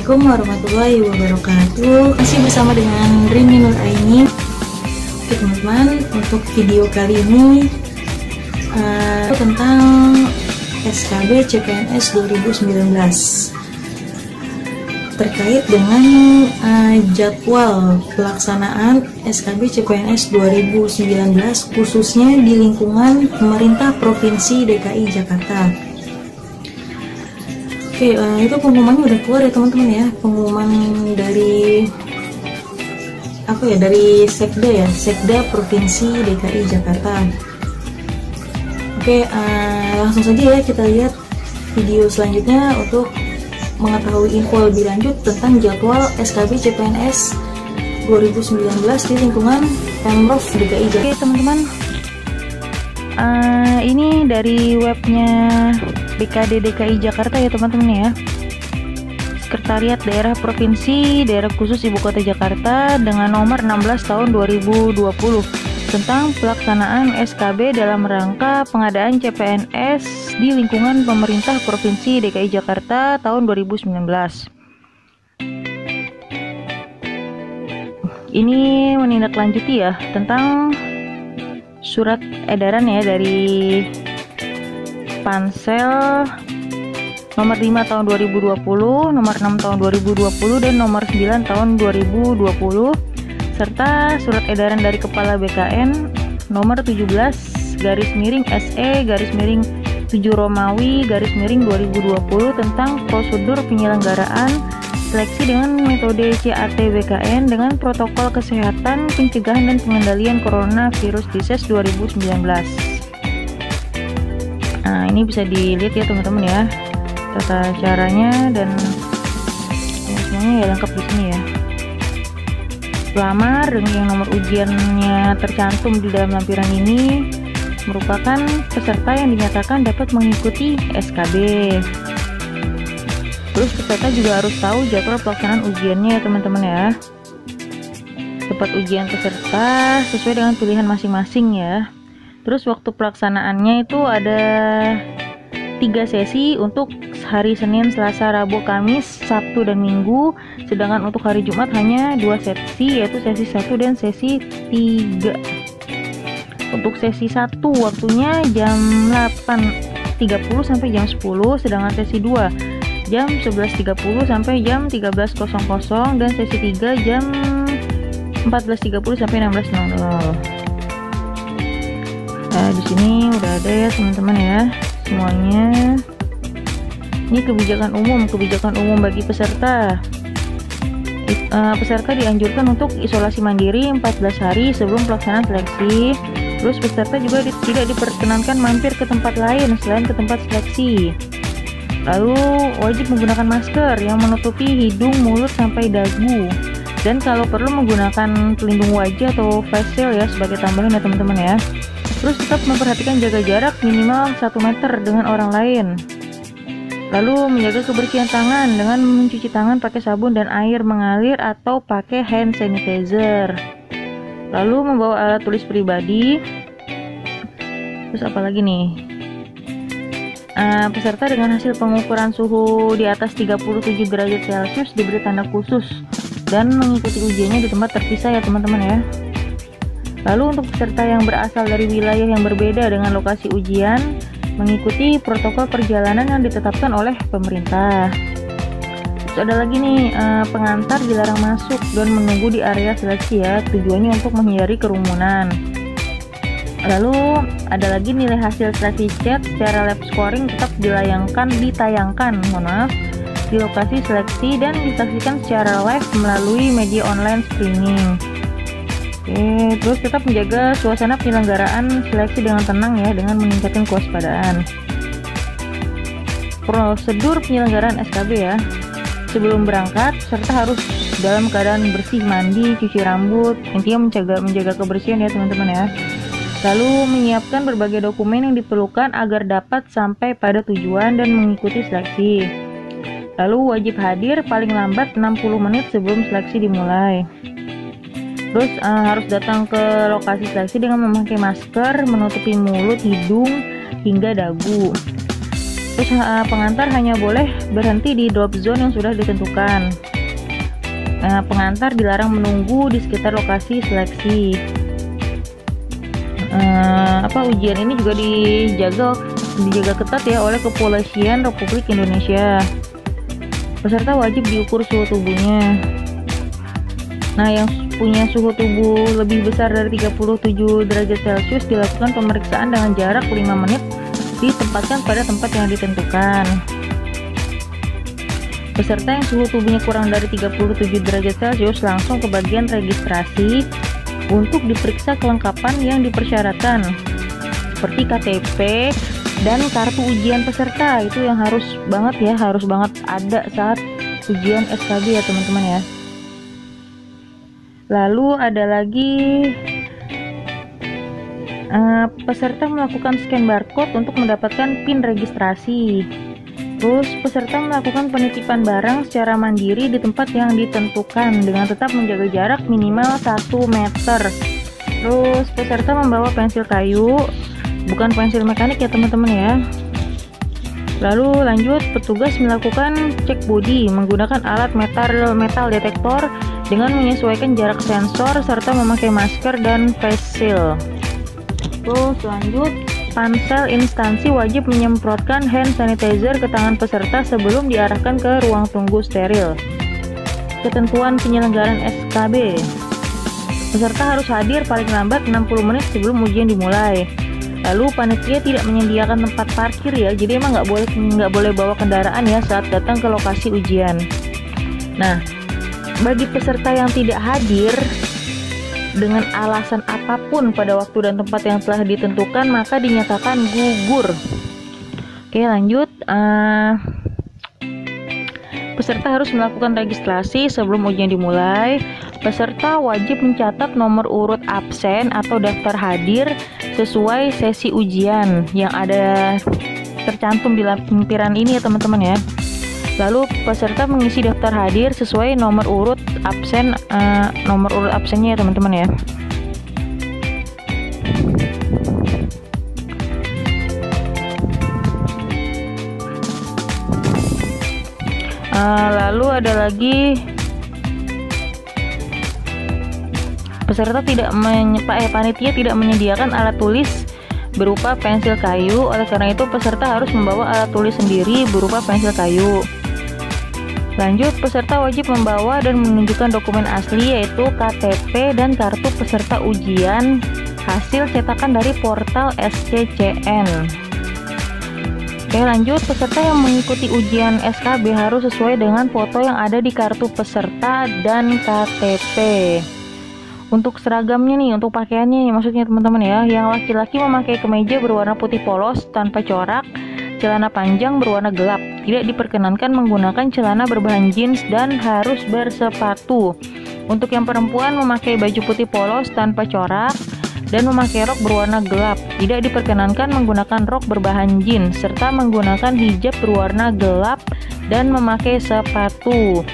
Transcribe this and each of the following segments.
Assalamualaikum warahmatullahi wabarakatuh. Masih bersama dengan Rini Nur Aini. Oke teman-teman, untuk video kali ini tentang SKB CPNS 2019 terkait dengan jadwal pelaksanaan SKB CPNS 2019 khususnya di lingkungan pemerintah Provinsi DKI Jakarta. Oke, itu pengumumannya udah keluar ya teman-teman ya, pengumuman dari dari Sekda Provinsi DKI Jakarta. Oke, langsung saja ya kita lihat video selanjutnya untuk mengetahui info lebih lanjut tentang jadwal SKB CPNS 2019 di lingkungan Pemprov DKI Jakarta. Oke teman-teman, ini dari webnya BKD DKI Jakarta ya teman-teman ya. Sekretariat Daerah Provinsi Daerah Khusus Ibu Kota Jakarta dengan nomor 16 tahun 2020 tentang pelaksanaan SKB dalam rangka pengadaan CPNS di lingkungan pemerintah Provinsi DKI Jakarta tahun 2019. Ini menindaklanjuti ya tentang surat edaran ya dari Pansel nomor 5 tahun 2020, nomor 6 tahun 2020, dan nomor 9 tahun 2020, serta surat edaran dari Kepala BKN nomor 17 garis miring SE garis miring 7 Romawi garis miring 2020 tentang prosedur penyelenggaraan seleksi dengan metode CAT BKN dengan protokol kesehatan pencegahan dan pengendalian coronavirus disease 2019. Nah, ini bisa dilihat ya teman-teman ya, tata caranya dan semuanya ya lengkap di sini ya. Pelamar dengan yang nomor ujiannya tercantum di dalam lampiran ini merupakan peserta yang dinyatakan dapat mengikuti SKB. Terus peserta juga harus tahu jadwal pelaksanaan ujiannya ya teman-teman ya. Tempat ujian peserta sesuai dengan pilihan masing-masing ya. Terus waktu pelaksanaannya itu ada 3 sesi untuk hari Senin, Selasa, Rabu, Kamis, Sabtu, dan Minggu. Sedangkan untuk hari Jumat hanya 2 sesi, yaitu sesi 1 dan sesi 3. Untuk sesi 1 waktunya jam 8.30 sampai jam 10, sedangkan sesi 2 jam 11.30 sampai jam 13.00, dan sesi 3 jam 14.30 sampai 16.00. Nah, di sini udah ada ya teman-teman ya semuanya. Ini kebijakan umum bagi peserta. Peserta dianjurkan untuk isolasi mandiri 14 hari sebelum pelaksanaan seleksi. Terus peserta juga tidak diperkenankan mampir ke tempat lain selain ke tempat seleksi. Lalu wajib menggunakan masker yang menutupi hidung, mulut sampai dagu. Dan kalau perlu menggunakan pelindung wajah atau face shield ya sebagai tambahan ya teman-teman ya. Terus tetap memperhatikan jaga jarak minimal 1 meter dengan orang lain. Lalu menjaga kebersihan tangan dengan mencuci tangan pakai sabun dan air mengalir atau pakai hand sanitizer. Lalu membawa alat tulis pribadi. Terus apa lagi nih? Peserta dengan hasil pengukuran suhu di atas 37 derajat Celcius diberi tanda khusus dan mengikuti ujiannya di tempat terpisah ya teman-teman ya. Lalu untuk peserta yang berasal dari wilayah yang berbeda dengan lokasi ujian mengikuti protokol perjalanan yang ditetapkan oleh pemerintah. Terus ada lagi nih, pengantar dilarang masuk dan menunggu di area seleksi ya, tujuannya untuk menghindari kerumunan. Lalu ada lagi nilai hasil seleksi chat secara lab scoring tetap ditayangkan di lokasi seleksi dan disaksikan secara live melalui media online streaming. Oke, terus tetap menjaga suasana penyelenggaraan seleksi dengan tenang ya, dengan meningkatkan kewaspadaan. Prosedur penyelenggaraan SKB ya. Sebelum berangkat, peserta harus dalam keadaan bersih, mandi, cuci rambut, intinya menjaga kebersihan ya teman-teman ya. Lalu menyiapkan berbagai dokumen yang diperlukan agar dapat sampai pada tujuan dan mengikuti seleksi. Lalu wajib hadir paling lambat 60 menit sebelum seleksi dimulai. Terus harus datang ke lokasi seleksi dengan memakai masker, menutupi mulut, hidung, hingga dagu. Terus pengantar hanya boleh berhenti di drop zone yang sudah ditentukan. Pengantar dilarang menunggu di sekitar lokasi seleksi. Ujian ini juga dijaga ketat ya oleh Kepolisian Republik Indonesia. Peserta wajib diukur suhu tubuhnya. Nah, yang punya suhu tubuh lebih besar dari 37 derajat Celcius dilakukan pemeriksaan dengan jarak 5 menit, ditempatkan pada tempat yang ditentukan. Peserta yang suhu tubuhnya kurang dari 37 derajat Celcius langsung ke bagian registrasi untuk diperiksa kelengkapan yang dipersyaratkan, seperti KTP dan kartu ujian peserta. Itu yang harus banget ada saat ujian SKB ya teman-teman ya. Lalu ada lagi peserta melakukan scan barcode untuk mendapatkan PIN registrasi. Terus peserta melakukan penitipan barang secara mandiri di tempat yang ditentukan dengan tetap menjaga jarak minimal 1 meter. Terus peserta membawa pensil kayu, bukan pensil mekanik ya teman-teman ya. Lalu lanjut, petugas melakukan cek bodi menggunakan alat metal detektor dengan menyesuaikan jarak sensor serta memakai masker dan face shield. Terus lanjut, pansel instansi wajib menyemprotkan hand sanitizer ke tangan peserta sebelum diarahkan ke ruang tunggu steril. Ketentuan penyelenggaraan SKB. Peserta harus hadir paling lambat 60 menit sebelum ujian dimulai. Lalu panitia tidak menyediakan tempat parkir ya, jadi emang nggak boleh bawa kendaraan ya saat datang ke lokasi ujian. Nah, bagi peserta yang tidak hadir dengan alasan apapun pada waktu dan tempat yang telah ditentukan, maka dinyatakan gugur. Oke, lanjut. Peserta harus melakukan registrasi sebelum ujian dimulai. Peserta wajib mencatat nomor urut absen atau daftar hadir sesuai sesi ujian yang ada tercantum di lampiran ini ya teman-teman ya. Lalu peserta mengisi daftar hadir sesuai nomor urut absennya ya teman-teman ya. Lalu ada lagi panitia tidak menyediakan alat tulis berupa pensil kayu. Oleh karena itu peserta harus membawa alat tulis sendiri berupa pensil kayu. Lanjut, peserta wajib membawa dan menunjukkan dokumen asli yaitu KTP dan kartu peserta ujian hasil cetakan dari portal SCCN. Oke, lanjut, peserta yang mengikuti ujian SKB harus sesuai dengan foto yang ada di kartu peserta dan KTP. Untuk seragamnya nih, untuk pakaiannya maksudnya teman-teman ya, yang laki-laki memakai kemeja berwarna putih polos tanpa corak, celana panjang berwarna gelap. Tidak diperkenankan menggunakan celana berbahan jeans dan harus bersepatu. Untuk yang perempuan memakai baju putih polos tanpa corak dan memakai rok berwarna gelap. Tidak diperkenankan menggunakan rok berbahan jeans serta menggunakan hijab berwarna gelap dan memakai sepatu.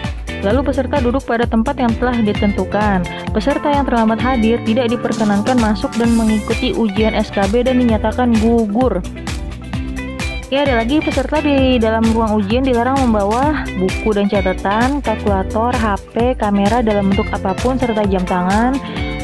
Lalu peserta duduk pada tempat yang telah ditentukan. Peserta yang terlambat hadir tidak diperkenankan masuk dan mengikuti ujian SKB dan dinyatakan gugur. Ya, ada lagi, peserta di dalam ruang ujian dilarang membawa buku dan catatan, kalkulator, HP, kamera dalam bentuk apapun, serta jam tangan,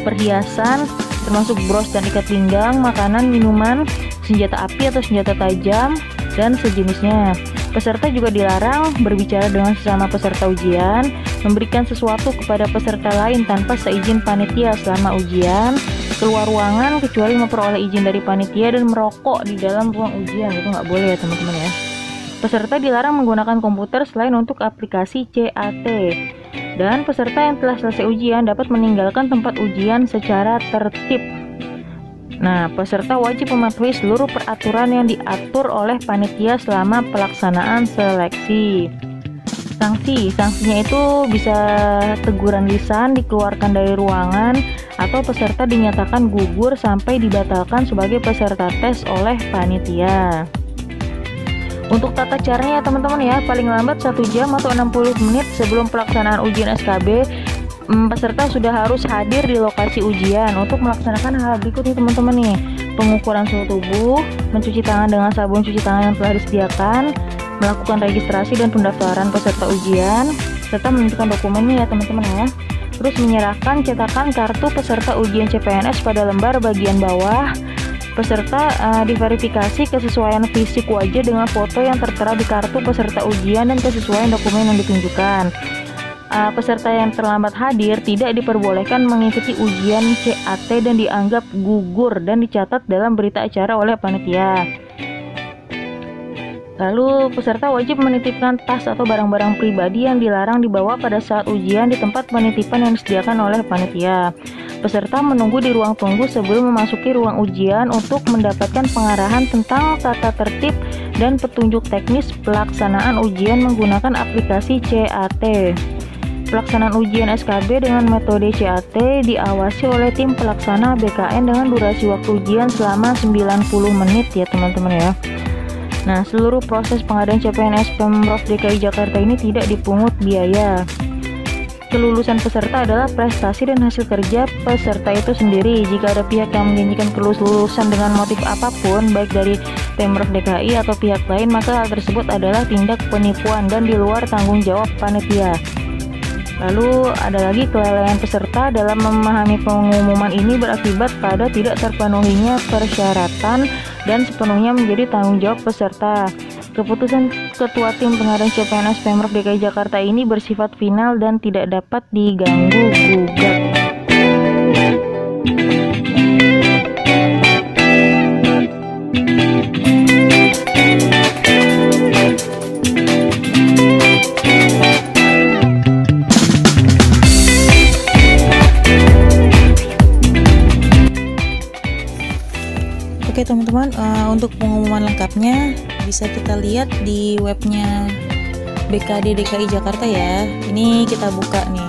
perhiasan, termasuk bros dan ikat pinggang, makanan, minuman, senjata api atau senjata tajam, dan sejenisnya. Peserta juga dilarang berbicara dengan sesama peserta ujian, memberikan sesuatu kepada peserta lain tanpa seizin panitia selama ujian, keluar ruangan kecuali memperoleh izin dari panitia, dan merokok di dalam ruang ujian. Itu nggak boleh ya teman-teman ya. Peserta dilarang menggunakan komputer selain untuk aplikasi CAT. Dan peserta yang telah selesai ujian dapat meninggalkan tempat ujian secara tertib. Nah, peserta wajib mematuhi seluruh peraturan yang diatur oleh panitia selama pelaksanaan seleksi. Sanksinya itu bisa teguran lisan, dikeluarkan dari ruangan, atau peserta dinyatakan gugur sampai dibatalkan sebagai peserta tes oleh panitia. Untuk tata caranya ya teman-teman ya, paling lambat 1 jam atau 60 menit sebelum pelaksanaan ujian SKB, peserta sudah harus hadir di lokasi ujian untuk melaksanakan hal berikut nih teman-teman nih. pengukuran suhu tubuh, mencuci tangan dengan sabun cuci tangan yang telah disediakan, melakukan registrasi dan pendaftaran peserta ujian, serta menunjukkan dokumennya ya teman-teman ya. Terus menyerahkan cetakan kartu peserta ujian CPNS pada lembar bagian bawah. Peserta diverifikasi kesesuaian fisik wajah dengan foto yang tertera di kartu peserta ujian dan kesesuaian dokumen yang ditunjukkan. Peserta yang terlambat hadir tidak diperbolehkan mengikuti ujian CAT dan dianggap gugur dan dicatat dalam berita acara oleh panitia. Lalu peserta wajib menitipkan tas atau barang-barang pribadi yang dilarang dibawa pada saat ujian di tempat penitipan yang disediakan oleh panitia. Peserta menunggu di ruang tunggu sebelum memasuki ruang ujian untuk mendapatkan pengarahan tentang tata tertib dan petunjuk teknis pelaksanaan ujian menggunakan aplikasi CAT. Pelaksanaan ujian SKB dengan metode CAT diawasi oleh tim pelaksana BKN dengan durasi waktu ujian selama 90 menit ya teman-teman ya. Nah, seluruh proses pengadaan CPNS Pemprov DKI Jakarta ini tidak dipungut biaya. Kelulusan peserta adalah prestasi dan hasil kerja peserta itu sendiri. Jika ada pihak yang menjanjikan kelulusan dengan motif apapun, baik dari Pemprov DKI atau pihak lain, maka hal tersebut adalah tindak penipuan dan di luar tanggung jawab panitia. Lalu ada lagi kelalaian peserta dalam memahami pengumuman ini berakibat pada tidak terpenuhinya persyaratan dan sepenuhnya menjadi tanggung jawab peserta. Keputusan Ketua Tim Pengadaan CPNS Pemprov DKI Jakarta ini bersifat final dan tidak dapat diganggu-gugat. Oke teman-teman, untuk pengumuman lengkapnya bisa kita lihat di webnya BKD DKI Jakarta ya. Ini kita buka nih,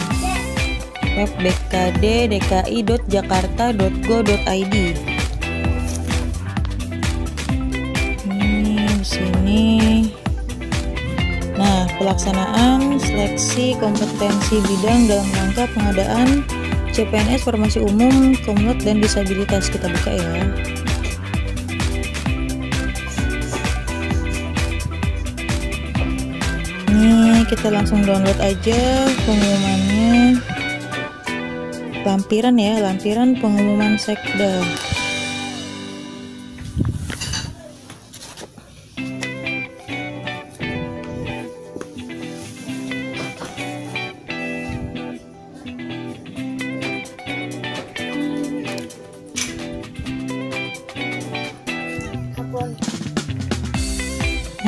web bkddki.jakarta.go.id. Ini di sini. Nah, pelaksanaan seleksi kompetensi bidang dalam rangka pengadaan CPNS Farmasi Umum, Komulat dan Disabilitas, kita buka ya. Ini kita langsung download aja pengumumannya. Lampiran ya, lampiran pengumuman Sekda.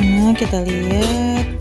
Nah, kita lihat.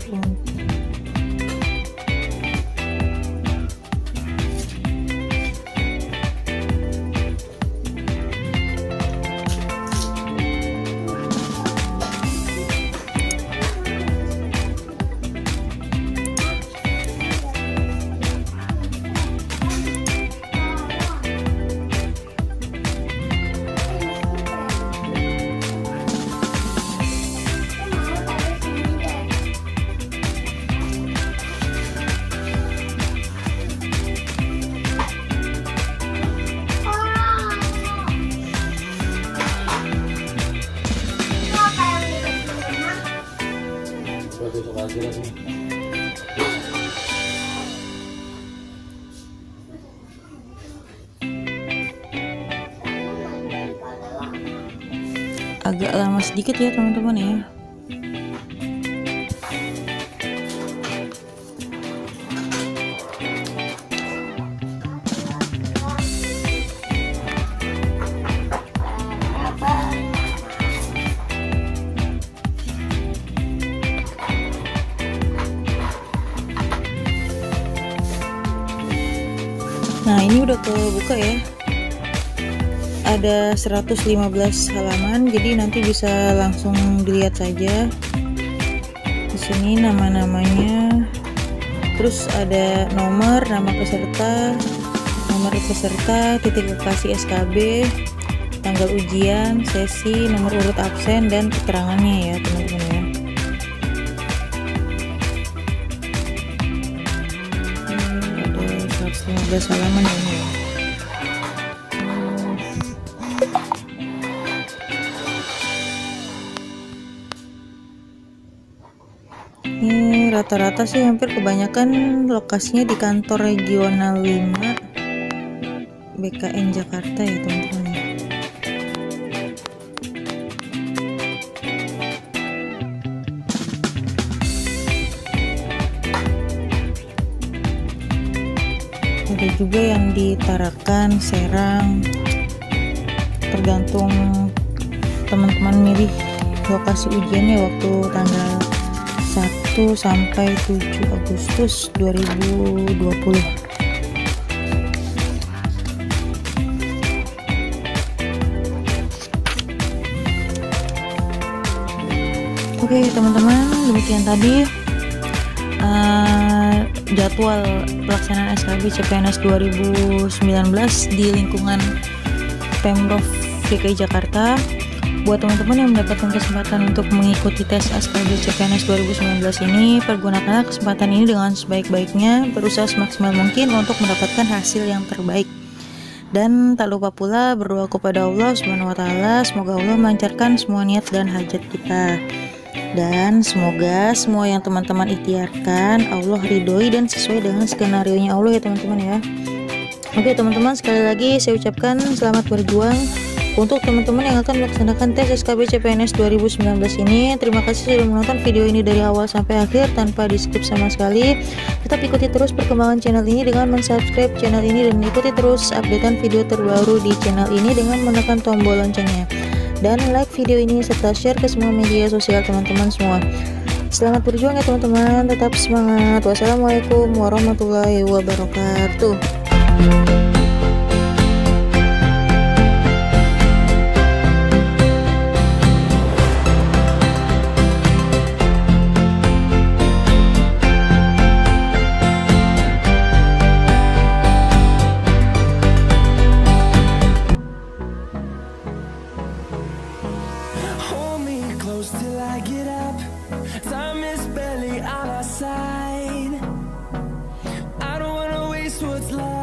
Agak lama sedikit ya teman-teman ya. Nah, ini udah kebuka ya. Ada 115 halaman, jadi nanti bisa langsung dilihat saja. Di sini nama-namanya. Terus ada nomor, nama peserta, nomor peserta, titik lokasi SKB, tanggal ujian, sesi, nomor urut absen dan keterangannya ya, teman-teman ya. Ada 115 halaman ini ya. rata-rata sih hampir kebanyakan lokasinya di kantor regional 5 BKN Jakarta ya teman-teman ya. Ada juga yang di Tarakan, Serang, tergantung teman-teman milih lokasi ujiannya waktu tanggal 1 sampai 7 Agustus 2020. Oke teman-teman, demikian tadi jadwal pelaksanaan SKB CPNS 2019 di lingkungan Pemprov DKI Jakarta. Buat teman-teman yang mendapatkan kesempatan untuk mengikuti tes SKB CPNS 2019 ini, pergunakanlah kesempatan ini dengan sebaik-baiknya, berusaha semaksimal mungkin untuk mendapatkan hasil yang terbaik. Dan tak lupa pula berdoa kepada Allah Subhanahu wa taala, semoga Allah melancarkan semua niat dan hajat kita. Dan semoga semua yang teman-teman ikhtiarkan Allah ridhoi dan sesuai dengan skenario-nya Allah ya teman-teman ya. Oke teman-teman, sekali lagi saya ucapkan selamat berjuang untuk teman-teman yang akan melaksanakan tes SKB CPNS 2019 ini. Terima kasih sudah menonton video ini dari awal sampai akhir tanpa di skip sama sekali. Tetap ikuti terus perkembangan channel ini dengan mensubscribe channel ini dan ikuti terus updatean video terbaru di channel ini dengan menekan tombol loncengnya. Dan like video ini serta share ke semua media sosial teman-teman semua. Selamat berjuang ya teman-teman, tetap semangat. Wassalamualaikum warahmatullahi wabarakatuh. Till I get up, time is barely on our side. I don't wanna waste what's left.